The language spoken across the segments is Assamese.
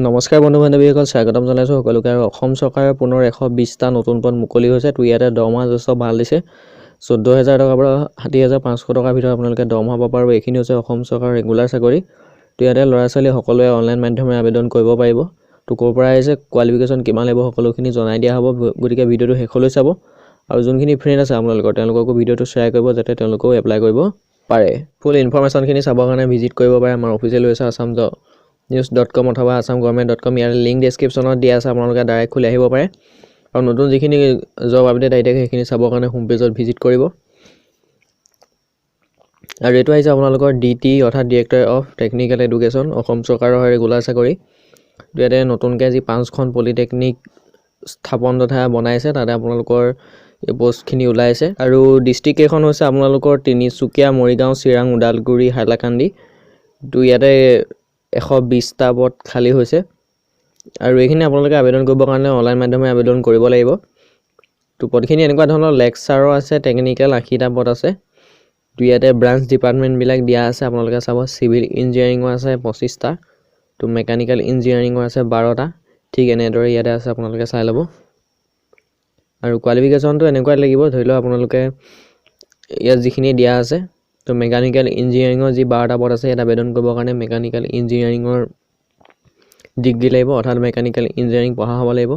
নমস্কাৰ বন্ধু বান্ধৱীসকল, স্বাগতম জনাইছো সকলোকে। আৰু অসম চৰকাৰৰ পুনৰ 120টা নতুন পদ মুকলি হৈছে। তো ইয়াতে দৰমহা যথেষ্ট ভাল দিছে। 14,000 টকাৰ পৰা 60,500 টকাৰ ভিতৰত আপোনালোকে দৰমহা পাব। আৰু এইখিনি হৈছে অসম চৰকাৰৰ ৰেগুলাৰ চাকৰি। তো ইয়াতে ল'ৰা ছোৱালী সকলোৱে অনলাইন মাধ্যমেৰে আবেদন কৰিব পাৰিব। তো ক'ৰ পৰা আহিছে, কোৱালিফিকেশ্যন কিমান লাগিব, সকলোখিনি জনাই দিয়া হ'ব। গতিকে ভিডিঅ'টো শেষলৈ চাব। আৰু যোনখিনি ফ্ৰেণ্ড আছে আপোনালোকৰ, তেওঁলোককো ভিডিঅ'টো শ্বেয়াৰ কৰিব যাতে তেওঁলোকেও এপ্লাই কৰিব পাৰে। ফুল ইনফৰমেশ্যনখিনি চাবৰ কাৰণে ভিজিট কৰিব পাৰে আমাৰ অফিচিয়েল ৱেবছাইট assamnews.com অথবা assamgovt.com। ইয়াৰ লিংক ডেছক্ৰিপশ্যনত দিয়া আছে, আপোনালোকে ডাইৰেক্ট খুলি আহিব পাৰে। আৰু নতুন যিখিনি জব আপডেট আহি থাকে সেইখিনি চাবৰ কাৰণে হোম পেজত ভিজিট কৰিব। আৰু এইটো আহিছে আপোনালোকৰ DTE অৰ্থাৎ director of technical education, Assam চৰকাৰৰ ৰেগুলাৰ চাকৰি। ইয়াতে নতুনকৈ যি 5খন পলিটেকনিক স্থাপন তথা বনাইছে, তাতে আপোনালোকৰ এই পষ্টখিনি ওলাইছে। আৰু ডিষ্ট্ৰিক্ট কেইখন হৈছে আপোনালোকৰ তিনিচুকীয়া, মৰিগাঁও, চিৰাং, ওদালগুৰি, হাইলাকান্দি। তো ইয়াতে 120টা পদ খালী হৈছে। আৰু এইখিনি আপোনালোকে আবেদন কৰিবৰ কাৰণে অনলাইন মাধ্যমেৰে আবেদন কৰিব লাগিব। তো পদখিনি এনেকুৱা ধৰণৰ লেকচাৰৰ আছে, টেকনিকেল 80টা পদ আছে। তো ইয়াতে ব্ৰাঞ্চ ডিপাৰ্টমেণ্টবিলাক দিয়া আছে, আপোনালোকে চাব। চিভিল ইঞ্জিনিয়াৰিঙৰ আছে 25টা, তো মেকানিকেল ইঞ্জিনিয়াৰিঙৰ আছে 12টা। ঠিক এনেদৰে ইয়াতে আছে, আপোনালোকে চাই ল'ব। আৰু কোৱালিফিকেশ্যনটো এনেকুৱাই লাগিব, ধৰি লওক আপোনালোকে ইয়াত যিখিনি দিয়া আছে। তো মেকানিকেল ইঞ্জিনিয়াৰিঙৰ যি 12টা পদ আছে, ইয়াত আবেদন কৰিবৰ কাৰণে মেকানিকেল ইঞ্জিনিয়াৰিঙৰ ডিগ্ৰী লাগিব, অৰ্থাৎ মেকানিকেল ইঞ্জিনিয়াৰিং পঢ়া হ'ব লাগিব।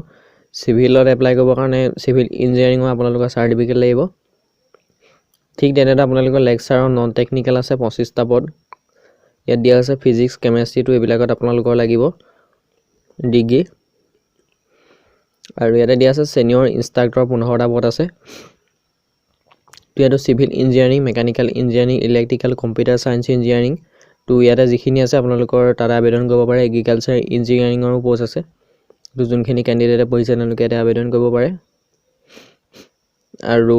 চিভিলত এপ্লাই কৰিবৰ কাৰণে চিভিল ইঞ্জিনিয়াৰিঙৰ আপোনালোকৰ চাৰ্টিফিকেট লাগিব। ঠিক তেনেদৰে আপোনালোকৰ লেকচাৰৰ নন টেকনিকেল আছে 25টা পদ। ইয়াত দিয়া আছে ফিজিক্স, কেমেষ্ট্ৰিটো এইবিলাকত আপোনালোকৰ লাগিব ডিগ্ৰী। আৰু ইয়াতে দিয়া আছে ছিনিয়ৰ ইনষ্ট্ৰাক্টৰ 15টা পদ আছে। তো ইয়াতো civil engineering, mechanical engineering, electrical, computer science engineering. তো ইয়াতে যিখিনি আছে আপোনালোকৰ তাতে আবেদন কৰিব পাৰে। এগ্ৰিকালচাৰ ইঞ্জিনিয়াৰিঙৰো পষ্ট আছে। তো যোনখিনি কেণ্ডিডেটে পঢ়িছে তেওঁলোকে ইয়াতে আবেদন কৰিব পাৰে। আৰু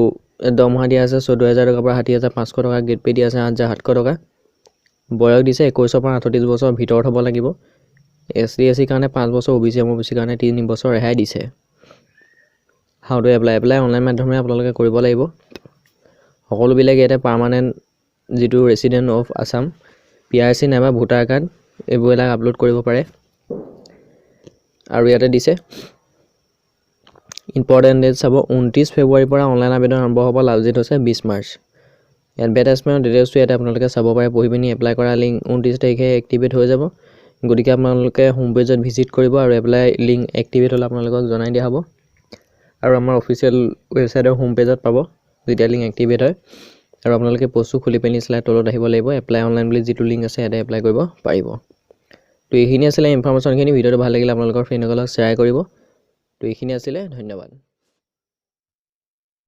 দৰমহা দিয়া আছে 14,000 টকাৰ পৰা 60,500 টকা। গ্ৰেড পে দিয়া আছে 8,700 টকা। বয়স দিছে 21ৰ পৰা 38 বছৰৰ ভিতৰত হ'ব লাগিব। SC/SC কাৰণে 5 বছৰ, OBC MOBC কাৰণে 3 বছৰ ৰেহাই দিছে। হাউ টু এপ্লাই অনলাইন মাধ্যমেৰে আপোনালোকে কৰিব লাগিব। সকলোবিলাক ইয়াতে পাৰ্মানেণ্ট যিটো ৰেচিডেণ্ট অফ আছাম, PRC নাইবা ভোটাৰ কাৰ্ড, এইবিলাক আপলোড কৰিব পাৰে। আৰু ইয়াতে দিছে ইম্পৰ্টেণ্ট ডেট চাব। 29 ফেব্ৰুৱাৰীৰ পৰা অনলাইন আবেদন আৰম্ভ হ'ব। লাষ্ট ডেট হৈছে 20 মাৰ্চ। এডভাৰটাইজমেণ্টৰ ডিটেইলছটো ইয়াতে আপোনালোকে চাব পাৰে। পঢ়ি পিনি এপ্লাই কৰা লিংক 29 তাৰিখে এক্টিভেট হৈ যাব। গতিকে আপোনালোকে হোম পেজত ভিজিট কৰিব, আৰু এপ্লাই লিংক এক্টিভেট হ'লে আপোনালোকক জনাই দিয়া হ'ব। আৰু আমাৰ অফিচিয়েল ৱেবছাইটৰ হোম পেজত পাব যেতিয়া লিংক এক্টিভেট হয়। আৰু আপোনালোকে পষ্টটো খুলি পিনি চাই তলত আহিব লাগিব। এপ্লাই অনলাইন বুলি যিটো লিংক আছে ইয়াতে এপ্লাই কৰিব পাৰিব। তো এইখিনি আছিলে ইনফৰমেশ্যনখিনি। ভিডিঅ'টো ভাল লাগিলে আপোনালোকৰ ফ্ৰেণ্ডসকলক শ্বেয়াৰ কৰিব। তো এইখিনি আছিলে, ধন্যবাদ।